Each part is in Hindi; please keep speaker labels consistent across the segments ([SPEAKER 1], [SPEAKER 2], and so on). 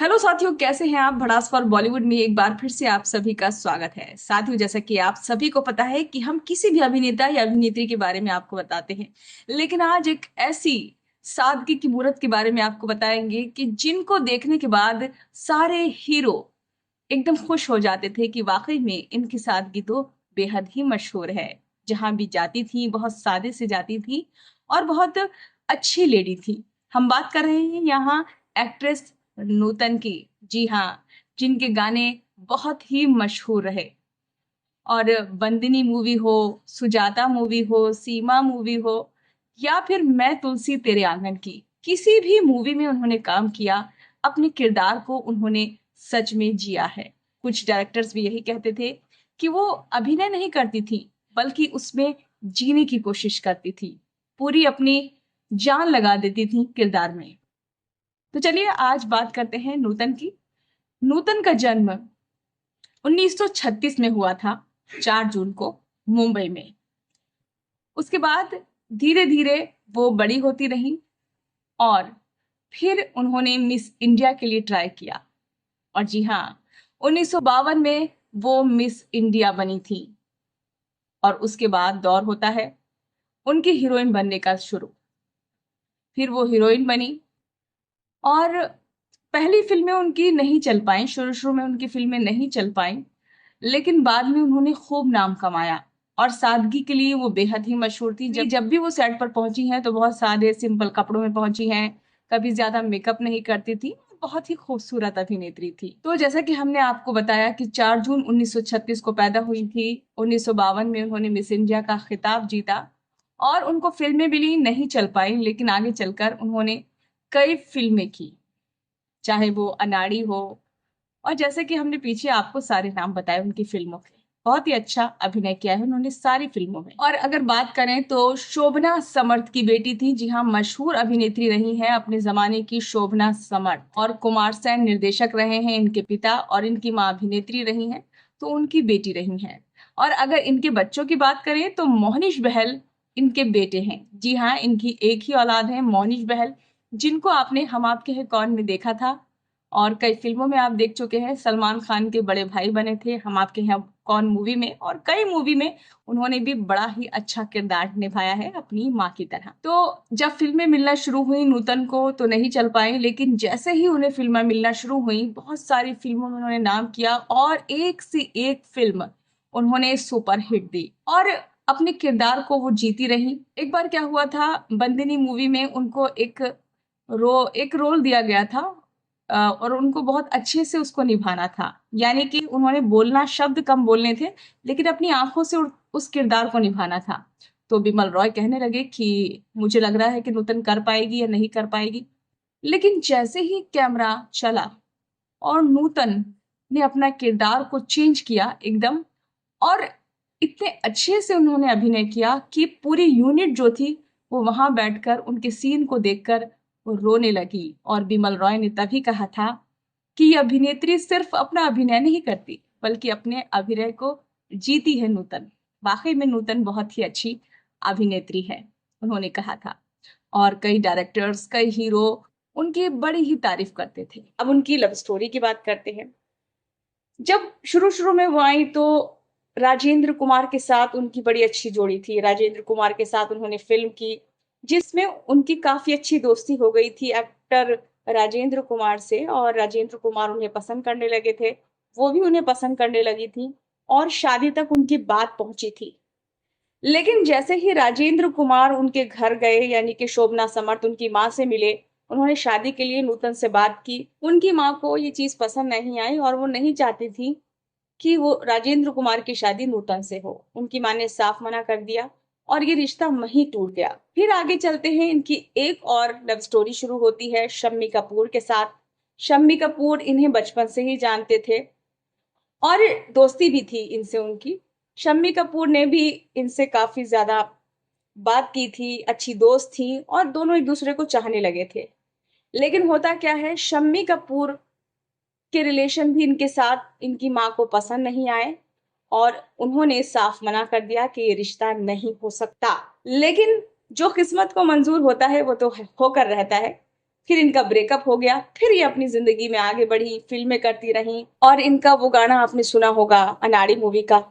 [SPEAKER 1] हेलो साथियों, कैसे हैं आप। भड़ास फॉर बॉलीवुड में एक बार फिर से आप सभी का स्वागत है। साथियों, जैसा कि आप सभी को पता है कि हम किसी भी अभिनेता या अभिनेत्री के बारे में आपको बताते हैं, लेकिन आज एक ऐसी सादगी की मूरत के बारे में आपको बताएंगे कि जिनको देखने के बाद सारे हीरो एकदम खुश हो जाते थे कि वाकई में इनकी सादगी तो बेहद ही मशहूर है। जहां भी जाती थी बहुत सादे से जाती थी और बहुत अच्छी लेडी थी। हम बात कर रहे हैं यहाँ एक्ट्रेस नूतन की। जी हाँ, जिनके गाने बहुत ही मशहूर रहे। और बंदिनी मूवी हो, सुजाता मूवी हो, सीमा मूवी हो, या फिर मैं तुलसी तेरे आंगन की, किसी भी मूवी में उन्होंने काम किया। अपने किरदार को उन्होंने सच में जिया है। कुछ डायरेक्टर्स भी यही कहते थे कि वो अभिनय नहीं करती थी, बल्कि उसमें जीने की कोशिश करती थी, पूरी अपनी जान लगा देती थी किरदार में। तो चलिए आज बात करते हैं नूतन की। नूतन का जन्म 1936 में हुआ था, 4 जून को, मुंबई में। उसके बाद धीरे धीरे वो बड़ी होती रही और फिर उन्होंने मिस इंडिया के लिए ट्राई किया। और जी हाँ, 1952 में वो मिस इंडिया बनी थी। और उसके बाद दौर होता है उनकी हीरोइन बनने का शुरू। फिर वो हीरोइन बनी और पहली फिल्में उनकी नहीं चल पाई, शुरू शुरू में उनकी फिल्में नहीं चल पाई, लेकिन बाद में उन्होंने खूब नाम कमाया। और सादगी के लिए वो बेहद ही मशहूर थी। जब भी वो सेट पर पहुंची हैं तो बहुत सादे सिंपल कपड़ों में पहुंची हैं, कभी ज्यादा मेकअप नहीं करती थी। बहुत ही खूबसूरत अभिनेत्री थी। तो जैसा कि हमने आपको बताया कि 4 जून 1936 को पैदा हुई थी। 1952 में उन्होंने मिस इंडिया का खिताब जीता और उनको फिल्में भी नहीं चल पाई, लेकिन आगे चलकर उन्होंने कई फिल्में की, चाहे वो अनाड़ी हो। और जैसे कि हमने पीछे आपको सारे नाम बताए उनकी फिल्मों के, बहुत ही अच्छा अभिनय किया है उन्होंने सारी फिल्मों में। और अगर बात करें तो शोभना समर्थ की बेटी थी। जी हाँ, मशहूर अभिनेत्री रही हैं अपने जमाने की शोभना समर्थ। और कुमार सैन निर्देशक रहे हैं इनके पिता, और इनकी माँ अभिनेत्री रही हैं, तो उनकी बेटी रही हैं। और अगर इनके बच्चों की बात करें तो मोहनीश बहल इनके बेटे हैं। जी हाँ, इनकी एक ही औलाद है, मोहनीश बहल, जिनको आपने हम आपके हैं कौन में देखा था और कई फिल्मों में आप देख चुके हैं। सलमान खान के बड़े भाई बने थे हम आपके हैं कौन मूवी में, और कई मूवी में उन्होंने भी बड़ा ही अच्छा किरदार निभाया है अपनी माँ की तरह। तो जब फिल्में मिलना शुरू हुई नूतन को तो नहीं चल पाई, लेकिन जैसे ही उन्हें फिल्में मिलना शुरू हुई, बहुत सारी फिल्मों में उन्होंने नाम किया और एक से एक फिल्म उन्होंने सुपर हिट दी और अपने किरदार को वो जीती रही। एक बार क्या हुआ था, बंदिनी मूवी में उनको एक रोल दिया गया था और उनको बहुत अच्छे से उसको निभाना था। यानी कि उन्होंने बोलना, शब्द कम बोलने थे, लेकिन अपनी आंखों से उस किरदार को निभाना था। तो बिमल रॉय कहने लगे कि मुझे लग रहा है कि नूतन कर पाएगी या नहीं कर पाएगी। लेकिन जैसे ही कैमरा चला और नूतन ने अपना किरदार को चेंज किया एकदम, और इतने अच्छे से उन्होंने अभिनय किया कि पूरी यूनिट जो थी वो वहां बैठकर उनके सीन को देखकर वो रोने लगी। और बिमल रॉय ने तभी कहा था कि ये अभिनेत्री सिर्फ अपना अभिनय नहीं करती, बल्कि अपने अभिनय को जीती है नूतन। वाकई में नूतन बहुत ही अच्छी अभिनेत्री है, उन्होंने कहा था। और कई डायरेक्टर्स, कई हीरो उनकी बड़ी ही तारीफ करते थे। अब उनकी लव स्टोरी की बात करते हैं। जब शुरू शुरू में वो आई तो राजेंद्र कुमार के साथ उनकी बड़ी अच्छी जोड़ी थी। राजेंद्र कुमार के साथ उन्होंने फिल्म की जिसमें उनकी काफी अच्छी दोस्ती हो गई थी एक्टर राजेंद्र कुमार से, और राजेंद्र कुमार उन्हें पसंद करने लगे थे, वो भी उन्हें पसंद करने लगी थी, और शादी तक उनकी बात पहुंची थी। लेकिन जैसे ही राजेंद्र कुमार उनके घर गए, यानी कि शोभना समर्थ उनकी माँ से मिले, उन्होंने शादी के लिए नूतन से बात की। उनकी माँ को ये चीज पसंद नहीं आई और वो नहीं चाहती थी कि वो राजेंद्र कुमार की शादी नूतन से हो। उनकी माँ ने साफ मना कर दिया और ये रिश्ता वहीं टूट गया। फिर आगे चलते हैं, इनकी एक और लव स्टोरी शुरू होती है शम्मी कपूर के साथ। शम्मी कपूर इन्हें बचपन से ही जानते थे और दोस्ती भी थी इनसे उनकी। शम्मी कपूर ने भी इनसे काफी ज्यादा बात की थी, अच्छी दोस्त थी और दोनों एक दूसरे को चाहने लगे थे। लेकिन होता क्या है, शम्मी कपूर के रिलेशन भी इनके साथ इनकी माँ को पसंद नहीं आए और उन्होंने साफ मना कर दिया कि ये रिश्ता नहीं हो सकता। लेकिन जो किस्मत को मंजूर होता है वो तो होकर रहता है। फिर इनका ब्रेकअप हो गया, फिर ये अपनी जिंदगी में आगे बढ़ी, फिल्में करती रही। और इनका वो गाना आपने सुना होगा अनाड़ी मूवी का,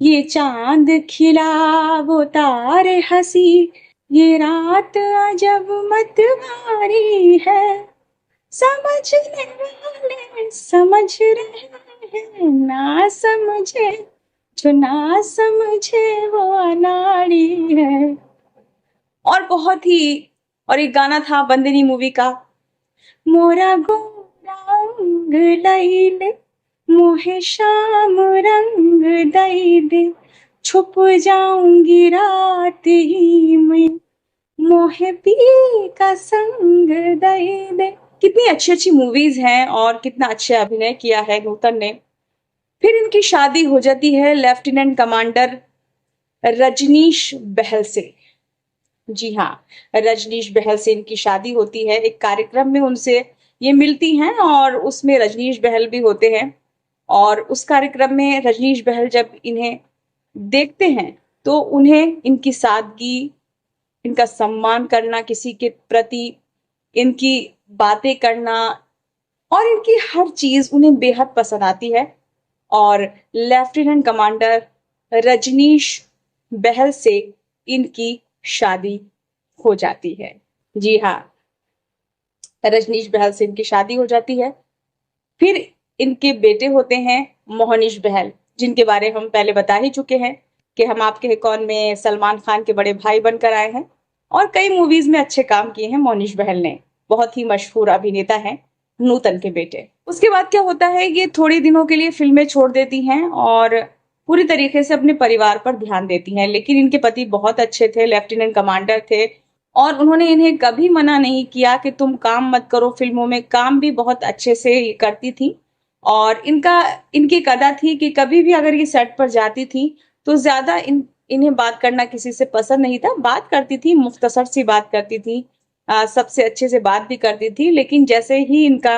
[SPEAKER 1] ये चांद खिला वो तारे हंसी, ये रात अजब मतवारी है, समझने वाले समझ रहे हैं, ना समझे जो ना समझे वो अनाड़ी है। और बहुत ही, और एक गाना था बंदनी मूवी का, मोरा गोरा अंग लैले मोहे शाम रंग दई दे, छुप जाऊंगी रात ही में मोहे पी का संग दई दे। कितनी अच्छी अच्छी मूवीज हैं और कितना अच्छा अभिनय किया है नूतन ने। फिर इनकी शादी हो जाती है लेफ्टिनेंट कमांडर रजनीश बहल से। जी हाँ, रजनीश बहल से इनकी शादी होती है। एक कार्यक्रम में उनसे ये मिलती हैं और उसमें रजनीश बहल भी होते हैं। और उस कार्यक्रम में रजनीश बहल जब इन्हें देखते हैं तो उन्हें इनकी सादगी, इनका सम्मान करना किसी के प्रति, इनकी बातें करना और इनकी हर चीज उन्हें बेहद पसंद आती है। और लेफ्टिनेंट कमांडर रजनीश बहल से इनकी शादी हो जाती है। जी हाँ, रजनीश बहल से इनकी शादी हो जाती है। फिर इनके बेटे होते हैं मोहनीश बहल, जिनके बारे हम पहले बता ही चुके हैं कि हम आपके हैं कौन में सलमान खान के बड़े भाई बनकर आए हैं और कई मूवीज में अच्छे काम किए हैं मोहनीश बहल ने। बहुत ही मशहूर अभिनेता हैं नूतन के बेटे। उसके बाद क्या होता है, ये थोड़े दिनों के लिए फिल्में छोड़ देती हैं और पूरी तरीके से अपने परिवार पर ध्यान देती हैं। लेकिन इनके पति बहुत अच्छे थे, लेफ्टिनेंट कमांडर थे और उन्होंने इन्हें कभी मना नहीं किया कि तुम काम मत करो फिल्मों में। काम भी बहुत अच्छे से ये करती थी और इनकी एक अदा थी कि कभी भी अगर ये सेट पर जाती थी तो ज्यादा इन्हें बात करना किसी से पसंद नहीं था। बात करती थी, मुख्तसर सी बात करती थी, सबसे अच्छे से बात भी करती थी। लेकिन जैसे ही इनका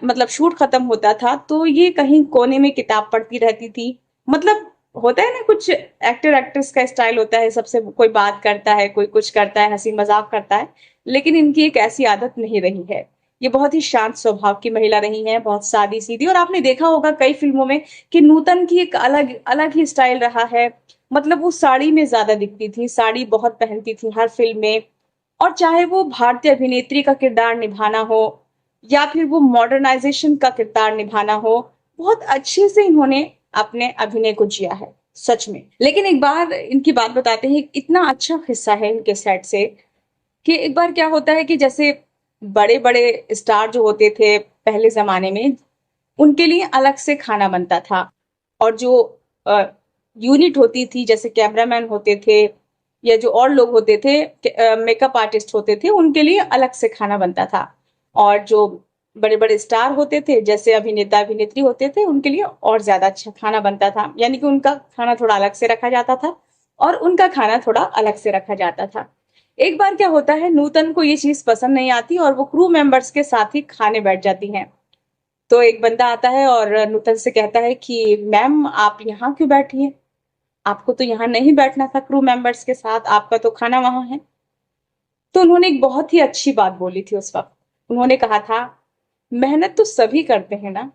[SPEAKER 1] मतलब शूट खत्म होता था तो ये कहीं कोने में किताब पढ़ती रहती थी। मतलब होता है ना, कुछ एक्टर एक्ट्रेस का स्टाइल होता है, सबसे कोई बात करता है, कोई कुछ करता है, हंसी मजाक करता है। लेकिन इनकी एक ऐसी आदत नहीं रही है। ये बहुत ही शांत स्वभाव की महिला रही हैं, बहुत सादी सीधी। और आपने देखा होगा कई फिल्मों में कि नूतन की एक अलग अलग ही स्टाइल रहा है। मतलब वो साड़ी में ज्यादा दिखती थी, साड़ी बहुत पहनती थी हर फिल्म में। और चाहे वो भारतीय अभिनेत्री का किरदार निभाना हो या फिर वो मॉडर्नाइजेशन का किरदार निभाना हो, बहुत अच्छे से इन्होंने अपने अभिनय को जिया है सच में। लेकिन एक बार इनकी बात बताते हैं, इतना अच्छा हिस्सा है इनके सेट से कि एक बार क्या होता है कि जैसे बड़े बड़े स्टार जो होते थे पहले जमाने में, उनके लिए अलग से खाना बनता था। और जो यूनिट होती थी, जैसे कैमरामैन होते थे या जो और लोग होते थे, मेकअप आर्टिस्ट होते थे, उनके लिए अलग से खाना बनता था। और जो बड़े बड़े स्टार होते थे, जैसे अभिनेता अभिनेत्री होते थे, उनके लिए और ज्यादा अच्छा खाना बनता था। यानी कि उनका खाना थोड़ा अलग से रखा जाता था और उनका खाना थोड़ा अलग से रखा जाता था। एक बार क्या होता है, नूतन को ये चीज पसंद नहीं आती और वो क्रू मेंबर्स के साथ ही खाने बैठ जाती हैं। तो एक बंदा आता है और नूतन से कहता है कि मैम आप यहाँ क्यों बैठी हैं, आपको तो यहाँ नहीं बैठना था क्रू मेंबर्स के साथ, आपका तो खाना वहां है। तो उन्होंने एक बहुत ही अच्छी बात बोली थी उस वक्त। उन्होंने कहा था, मेहनत तो सभी करते हैं ना,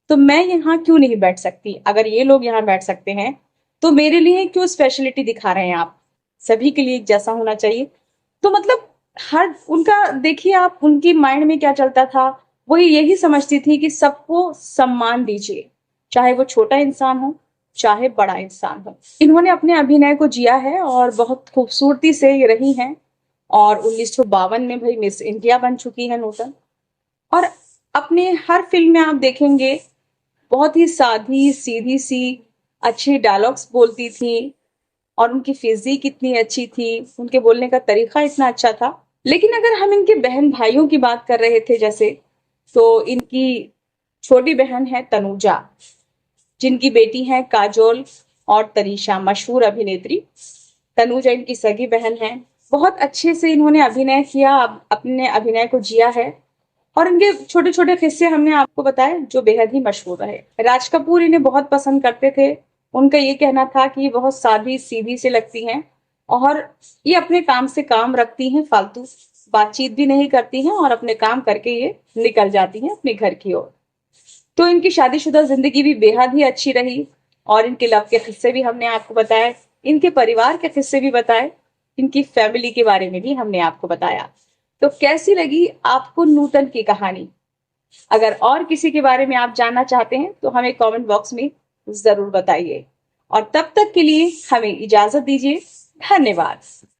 [SPEAKER 1] तो मैं यहाँ क्यों नहीं बैठ सकती? अगर ये लोग यहाँ बैठ सकते हैं तो मेरे लिए क्यों स्पेशलिटी दिखा रहे हैं आप? सभी के लिए एक जैसा होना चाहिए। तो मतलब हर उनका देखिए आप, उनकी माइंड में क्या चलता था, वो यही समझती थी कि सबको सम्मान दीजिए, चाहे वो छोटा इंसान हो चाहे बड़ा इंसान हो। इन्होंने अपने अभिनय को जिया है और बहुत खूबसूरती से ये रही हैं। और 1952 में भाई मिस इंडिया बन चुकी है नूतन। और अपने हर फिल्म में आप देखेंगे बहुत ही सादी सीधी सी अच्छी डायलॉग्स बोलती थी और उनकी फिजिक इतनी अच्छी थी, उनके बोलने का तरीका इतना अच्छा था। लेकिन अगर हम इनके बहन भाइयों की बात कर रहे थे जैसे, तो इनकी छोटी बहन है तनुजा, जिनकी बेटी है काजोल और तनीषा, मशहूर अभिनेत्री। तनुजा इनकी सगी बहन है। बहुत अच्छे से इन्होंने अभिनय किया, अपने अभिनय को जिया है। और इनके छोटे छोटे किस्से हमने आपको बताए जो बेहद ही मशहूर रहे। राज कपूर इन्हें बहुत पसंद करते थे। उनका ये कहना था कि ये बहुत सादी सीधी से लगती हैं और ये अपने काम से काम रखती हैं, फालतू बातचीत भी नहीं करती हैं और अपने काम करके ये निकल जाती हैं अपने घर की ओर। तो इनकी शादीशुदा जिंदगी भी बेहद ही अच्छी रही और इनके लव के किस्से भी हमने आपको बताए, इनके परिवार के किस्से भी बताए, इनकी फैमिली के बारे में भी हमने आपको बताया। तो कैसी लगी आपको नूतन की कहानी? अगर और किसी के बारे में आप जानना चाहते हैं तो हमें कमेंट बॉक्स में जरूर बताइए और तब तक के लिए हमें इजाजत दीजिए। धन्यवाद।